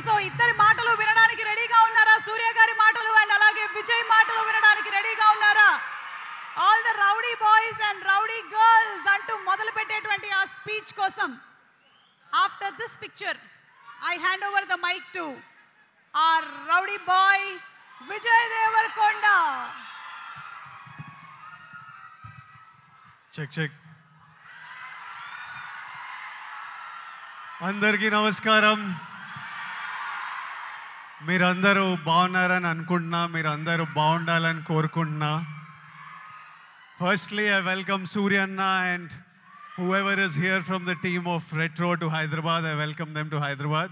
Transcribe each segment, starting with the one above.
So ఇద్దరి మాటలు వినడానికి రెడీగా ఉన్నారా? సూర్య గారి మాటలు అండ్ అలాగే విజయ్ మాటలు వినడానికి రెడీగా ఉన్నారా? All the rowdy boys and rowdy girls అంటూ మొదలు పెట్టేటువంటి ఆ స్పీచ్ కోసం after this picture I hand over the mic to our rowdy boy Vijay Deverakonda. Check check. అందరికీ నమస్కారం. మీరందరూ బాగున్నారని అనుకుంటున్నా, మీరందరూ బాగుండాలని కోరుకుంటున్నా. ఫస్ట్లీ ఐ వెల్కమ్ సూర్య అన్న and whoever is here from the team of Retro to Hyderabad. I welcome them to Hyderabad.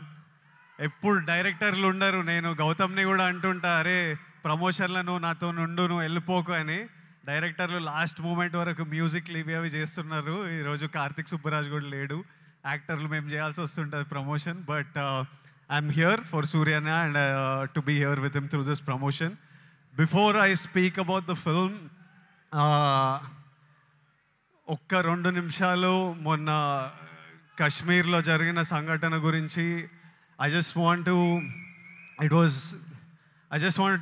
ఎప్పుడు డైరెక్టర్లు ఉండరు. నేను గౌతమ్ని కూడా అంటుంటా, అరే ప్రమోషన్లో నువ్వు నాతో నుండు, నువ్వు వెళ్ళిపోకు అని. డైరెక్టర్లు లాస్ట్ మూమెంట్ వరకు మ్యూజిక్లు ఇవి అవి చేస్తున్నారు. ఈరోజు కార్తిక్ సుబ్బరాజ్ కూడా లేడు. యాక్టర్లు మేము చేయాల్సి వస్తుంటుంది promotion. But I'm here for సూర్యన and to be here with him through this promotion. Before I speak about the film, ఒక్క 2 నిమిషాలు మొన్న కశ్మీర్లో జరిగిన సంఘటన గురించి I just want to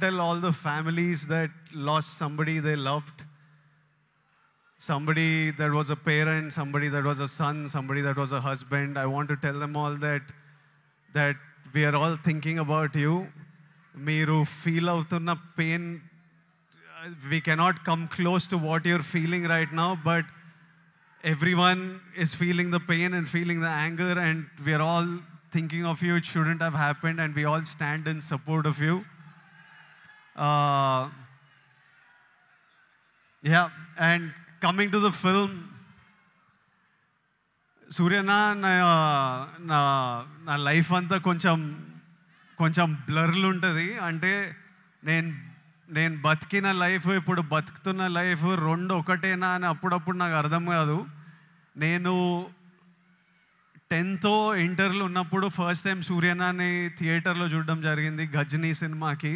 tell all the families that lost somebody they loved, somebody that was a parent, somebody that was a son, somebody that was a husband. I want to tell them all that we are all thinking about you. Meeru feel avutunna pain, we cannot come close to what you're feeling right now, but everyone is feeling the pain and feeling the anger, and we are all thinking of you. It shouldn't have happened, and we all stand in support of you. Yeah, and coming to the film, Suryana, నా life అంతా కొంచెం బ్లర్లు ఉంటుంది. అంటే నేను బతికిన life, ఇప్పుడు బతుకుతున్న life రెండు ఒకటేనా అని అప్పుడప్పుడు నాకు అర్థం కాదు. నేను 10th ఇంటర్లో ఉన్నప్పుడు ఫస్ట్ టైం సూర్యనాని థియేటర్లో చూడడం జరిగింది, గజనీ సినిమాకి.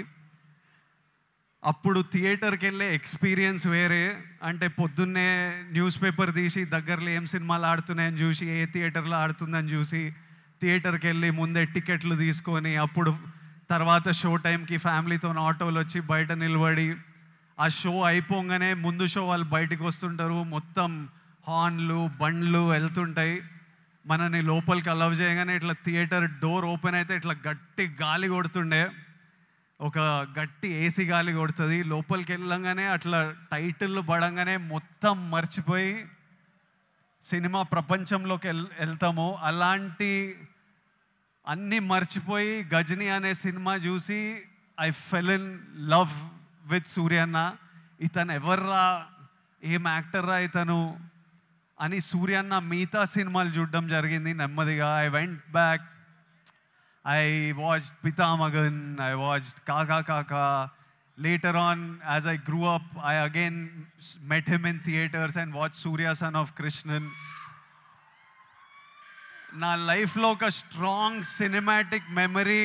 అప్పుడు థియేటర్కి వెళ్ళే ఎక్స్పీరియన్స్ వేరే. అంటే పొద్దున్నే న్యూస్ పేపర్ తీసి దగ్గరలో ఏం సినిమాలు ఆడుతున్నాయని చూసి, ఏ థియేటర్లో ఆడుతుందని చూసి థియేటర్కి వెళ్ళి ముందే టికెట్లు తీసుకొని, అప్పుడు తర్వాత షో టైంకి ఫ్యామిలీతో ఆటోలు వచ్చి బయట నిలబడి, ఆ షో అయిపోగానే ముందు షో వాళ్ళు బయటికి వస్తుంటారు, మొత్తం హార్న్లు బండ్లు వెళ్తుంటాయి. మనని లోపలికి అలవ్ చేయగానే ఇట్లా థియేటర్ డోర్ ఓపెన్ అయితే ఇట్లా గట్టి గాలి కొడుతుండే, ఒక గట్టి ఏసీ గాలి కొడుతుంది. లోపలికి వెళ్ళంగానే అట్లా టైటిల్ పడంగానే మొత్తం మర్చిపోయి సినిమా ప్రపంచంలోకి వెళ్తాము. అలాంటి అన్నీ మర్చిపోయి గజనీ అనే సినిమా చూసి I fell in love with సూర్యన్న. ఇతను ఎవర్రా, ఏం యాక్టర్రా ఇతను అని సూర్యన్న మిగతా సినిమాలు చూడడం జరిగింది నెమ్మదిగా. I went back, I watched Pithamagan, I watched Kaakha Kaakha. Later on, as I grew up, I again met him in theaters and watched Surya Son of Krishnan. నా లైఫ్లో ఒక స్ట్రాంగ్ సినిమాటిక్ మెమరీ,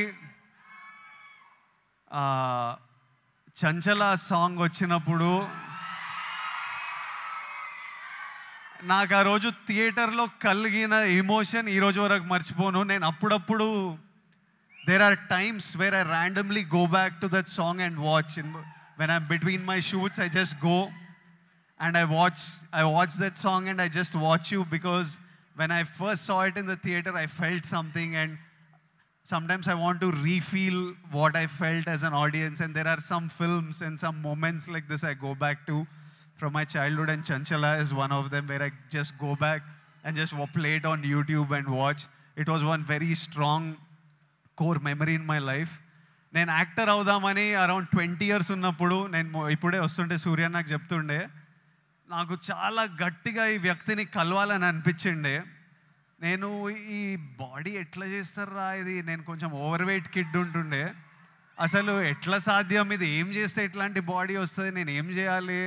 చంచల సాంగ్ వచ్చినప్పుడు నాకు ఆ రోజు థియేటర్లో కలిగిన ఎమోషన్ ఈరోజు వరకు మర్చిపోను. నేను అప్పుడప్పుడు there are times where I randomly go back to that song and watch. When I'm between my shoots, I just go and I watch that song and I just watch you, because when I first saw it in the theater, I felt something, and sometimes I want to refeel what I felt as an audience. And there are some films and some moments like this I go back to from my childhood, and Chanchala is one of them, where I just go back and just play it on YouTube and watch. It was one very strong core memory in my life. నేను actor అవుదామని around 20 years ఉన్నప్పుడు, నేను ఇప్పుడే వస్తుంటే సూర్య నాకు చెప్తుండే, నాకు చాలా గట్టిగా ఈ వ్యక్తిని కలవాలని అనిపించిండే. నేను ఈ బాడీ ఎట్లా చేస్తారా ఇది, నేను కొంచెం ఓవర్ వెయిట్ కిడ్ ఉంటుండే, అసలు ఎట్లా సాధ్యం, ఇది ఏం చేస్తే ఎట్లాంటి బాడీ వస్తుంది, నేను ఏం చేయాలి,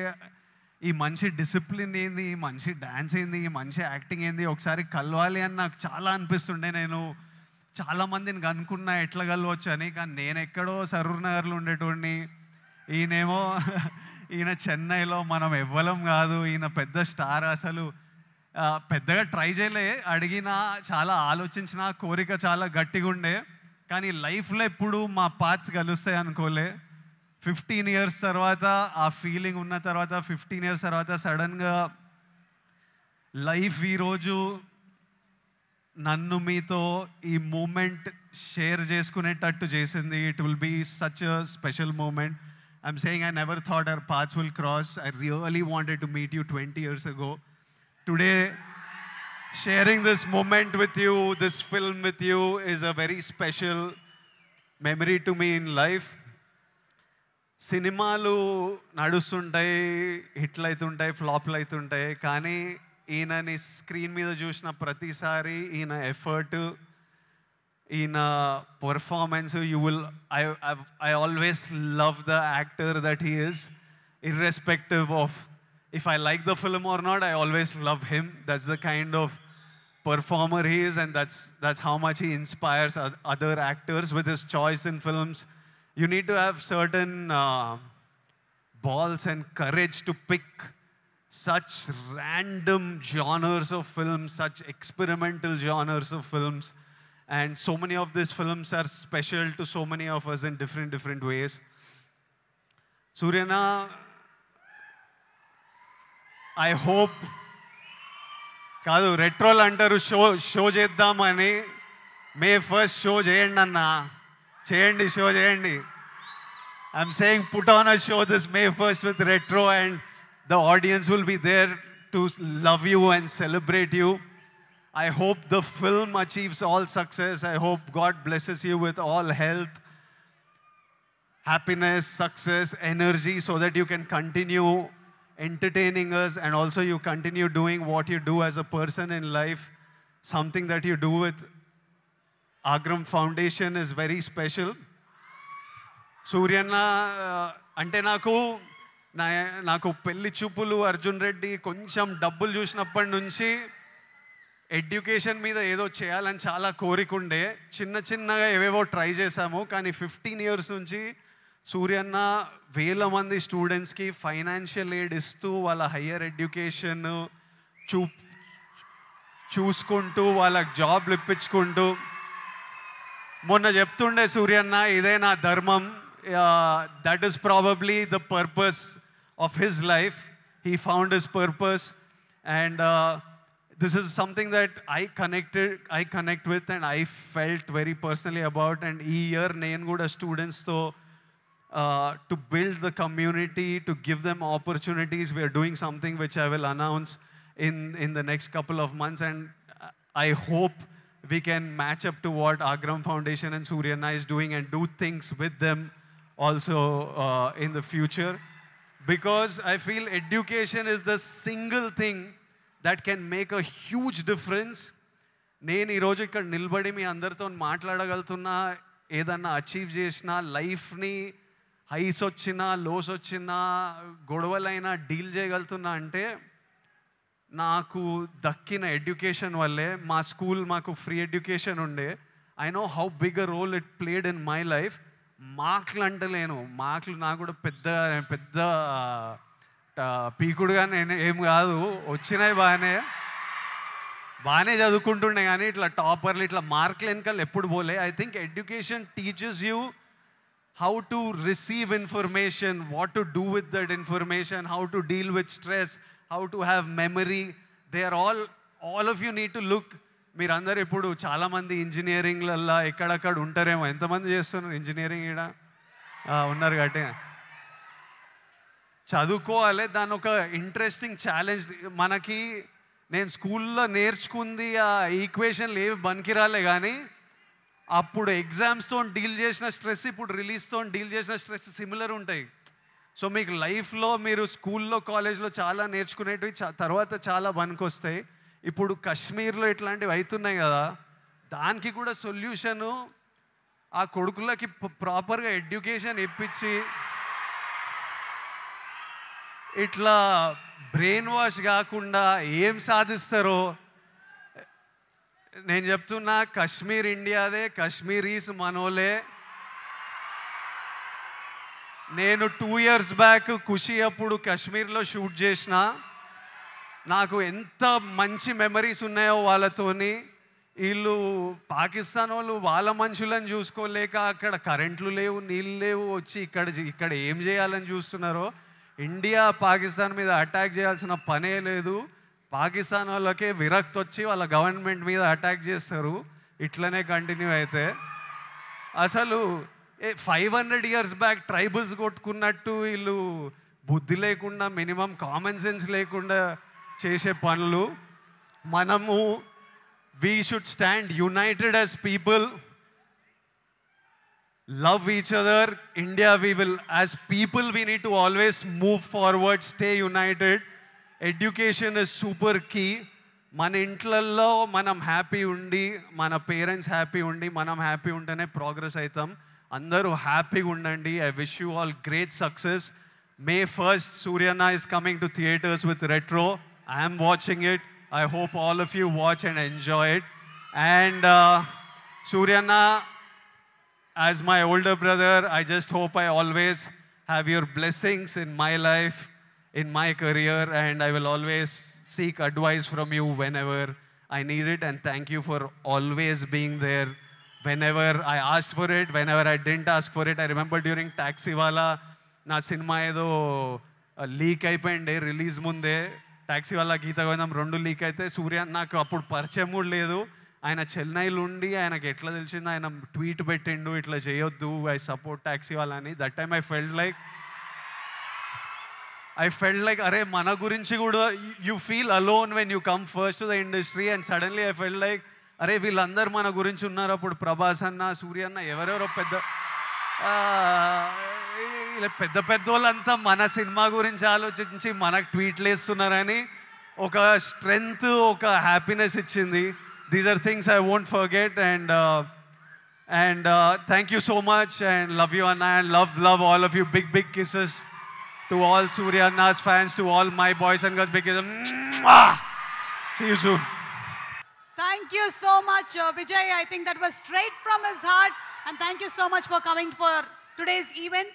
ఈ మనిషి డిసిప్లిన్ ఏంది, ఈ మనిషి డ్యాన్స్ ఏంది, ఈ మనిషి యాక్టింగ్ ఏంది, ఒకసారి కలవాలి అని నాకు చాలా అనిపిస్తుండే. నేను చాలామందిని కనుక్కున్నా ఎట్లా కలవచ్చు అని, కానీ నేను ఎక్కడో సరూర్ నగర్లో ఉండేటోడిని, ఈయన చెన్నైలో, మనం ఎవ్వలం కాదు, ఈయన పెద్ద స్టార్. అసలు పెద్దగా ట్రై చేయలే, అడిగినా చాలా ఆలోచించిన, కోరిక చాలా గట్టిగా ఉండే, కానీ లైఫ్లో ఎప్పుడు మా పాత్స్ కలుస్తాయి అనుకోలే. 15 years తర్వాత ఆ ఫీలింగ్ ఉన్న తర్వాత 15 years తర్వాత సడన్గా లైఫ్ ఈరోజు నన్ను మీతో ఈ మూమెంట్ షేర్ చేసుకునేటట్టు చేసింది. It will be such a special moment. I'm saying I never thought our paths will cross. I really wanted to meet you 20 years ago. Today, sharing this moment with you, this film with you, is a very special memory to me in life. సినిమాలు నడుస్తుంటాయి, హిట్లు అవుతుంటాయి, ఫ్లాప్లు అవుతుంటాయి, కానీ ఈయనని screen మీద చూసిన ప్రతిసారి ఈయన ఎఫర్ట్, ఈయన performance, I always love the actor that he is, irrespective of if I like the film or not. I always love him. That's the kind of performer he is, and that's how much he inspires other actors with his choice in films. You need to have certain balls and courage to pick such random genres of films, such experimental genres of films. And so many of these films are special to so many of us in different ways. Suryana, I hope కాదు రెట్రోలు అంటారు show చేద్దామని. May 1st show చేయండి అన్న, చేయండి, show చేయండి. I'm saying put on a show this May 1st with Retro, and the audience will be there to love you and celebrate you. I hope the film achieves all success. I hope God blesses you with all health, happiness, success, energy, so that you can continue entertaining us, and also you continue doing what you do as a person in life. Something that you do with Agram Foundation is very special. సూర్యన్న అంటే నాకు పెళ్లి చూపులు, అర్జున్ రెడ్డి, కొంచెం డబ్బులు చూసినప్పటి నుంచి education మీద ఏదో చేయాలని చాలా కోరికుండే. చిన్నగా ఏవేవో ట్రై చేశాము, కానీ 15 years నుంచి సూర్యన్న వేల మంది స్టూడెంట్స్కి ఫైనాన్షియల్ ఎయిడ్ ఇస్తూ వాళ్ళ హయ్యర్ ఎడ్యుకేషన్ చూసుకుంటూ వాళ్ళకి జాబ్లు ఇప్పించుకుంటూ, మొన్న చెప్తుండే సూర్యన్న, ఇదే నా ధర్మం. That is probably the purpose of his life. He found his purpose, and this is something that I connect with, and I felt very personally about. And ee year nenu kuda students to build the community, to give them opportunities. We are doing something which I will announce in the next couple of months, and I hope we can match up to what Agram Foundation and Suryana is doing, and do things with them also in the future, because I feel education is the single thing that can make a huge difference. నేను ఈరోజు ఇక్కడ నిలబడి మీ అందరితో మాట్లాడగలుగుతున్నా, ఏదన్నా achieve చేసినా, లైఫ్ని highs వచ్చినా, lows వచ్చినా, గొడవలైనా డీల్ చేయగలుగుతున్నా అంటే నాకు దక్కిన ఎడ్యుకేషన్ వల్లే. మా స్కూల్ మాకు ఫ్రీ ఎడ్యుకేషన్ ఉండే. I know how big a role it played in my life. మార్కులు అంటలేను, మార్కులు నాకు కూడా పెద్ద పీకుడుగా నేను ఏం కాదు, వచ్చినాయి బాగానే చదువుకుంటుండే, కానీ ఇట్లా టాపర్లు, ఇట్లా మార్కులు వెనకాల ఎప్పుడు పోలే. I think education teaches you how to receive information, what to do with that information, how to deal with stress, how to have memory. They are all of you need to look. మీరందరూ ఇప్పుడు చాలామంది ఇంజనీరింగ్లల్లో ఎక్కడక్కడ ఉంటారేమో. ఎంతమంది చేస్తున్నారు engineering? ఇక్కడ ఉన్నారు కాబట్టి చదువుకోవాలి. దాని ఒక ఇంట్రెస్టింగ్ ఛాలెంజ్ మనకి. నేను స్కూల్లో నేర్చుకుంది ఆ ఈక్వేషన్లు ఏవి పనికిరాలే, కానీ అప్పుడు ఎగ్జామ్స్తో డీల్ చేసిన స్ట్రెస్, ఇప్పుడు రిలీజ్తో డీల్ చేసిన స్ట్రెస్ సిమిలర్ ఉంటాయి. సో మీకు లైఫ్లో మీరు స్కూల్లో, కాలేజ్లో చాలా నేర్చుకునేటివి తర్వాత చాలా పనికొస్తాయి. ఇప్పుడు కాశ్మీర్లో ఇట్లాంటివి అవుతున్నాయి కదా, దానికి కూడా సొల్యూషను ఆ కొడుకులకి ప్రాపర్గా ఎడ్యుకేషన్ ఇప్పించి, ఇట్లా బ్రెయిన్ వాష్ కాకుండా ఏం సాధిస్తారో నేను చెప్తున్నా. కాశ్మీర్ ఇండియాదే, కాశ్మీరీస్ మనోలే. నేను 2 years బ్యాక్ ఖుషి అప్పుడు కాశ్మీర్లో షూట్ చేసిన. నాకు ఎంత మంచి మెమరీస్ ఉన్నాయో వాళ్ళతోని. వీళ్ళు పాకిస్తాన్ వాళ్ళు వాళ్ళ మనుషులను చూసుకోలేక అక్కడ కరెంట్లు లేవు, నీళ్ళు లేవు, వచ్చి ఇక్కడ ఏం చేయాలని చూస్తున్నారో. ఇండియా పాకిస్తాన్ మీద అటాక్ చేయాల్సిన పనే లేదు. పాకిస్తాన్ వాళ్ళకే విరక్తి వచ్చి వాళ్ళ గవర్నమెంట్ మీద అటాక్ చేస్తారు. ఇట్లనే కంటిన్యూ అయితే అసలు 500 years బ్యాక్ ట్రైబల్స్ కొట్టుకున్నట్టు వీళ్ళు బుద్ధి లేకుండా, మినిమం కామన్ సెన్స్ లేకుండా చేసే పనులు. మనము we should stand united as people, love each other. India, as people, we need to always move forward, stay united. Education is super key. మన ఇంట్లల్లో మనం హ్యాపీ ఉండి, మన పేరెంట్స్ హ్యాపీ ఉండి, మనం హ్యాపీ ఉంటేనే ప్రోగ్రెస్ అవుతాం. అందరూ హ్యాపీగా ఉండండి. I wish you all great success. May 1st, Suryana is coming to theaters with Retro. I am watching it. I hope all of you watch and enjoy it. And Suryana, as my older brother, I just hope I always have your blessings in my life, in my career, and I will always seek advice from you whenever I need it. And thank you for always being there whenever I asked for it, whenever I didn't ask for it. I remember during Taxiwala, నా cinema ఏదో leak అయిపోయింది release ముందే. Taxi వాళ్ళ గీత గోవిందం 2 leak అయితే సూర్య నాకు అప్పుడు పరిచయం కూడా లేదు. ఆయన చెన్నైలో ఉండి ఆయనకి ఎట్లా తెలిసిందో ఆయన ట్వీట్ పెట్టిండు, ఇట్లా చేయొద్దు, ఐ సపోర్ట్ టాక్సీ వాళ్ళ అని. That time I felt like అరే మన గురించి కూడా you feel alone when you come first to the industry. And suddenly I felt like అరే వీళ్ళందరూ మన గురించి ఉన్నారు. అప్పుడు ప్రభాస్ అన్న, సూర్య అన్న, ఎవరెవరో పెద్ద వాళ్ళంతా మన సినిమా గురించి ఆలోచించి మనకు ట్వీట్లు వేస్తున్నారని ఒక స్ట్రెంగ్త్, ఒక హ్యాపీనెస్ ఇచ్చింది. These are things I won't forget. And thank you so much and love you అన్న. And love all of you. Big kisses to all Surya Anna's fans, to all my boys and girls. Big kisses. See you soon. Thank you so much, Vijay. I think that was straight from his heart. And thank you so much for coming for today's event.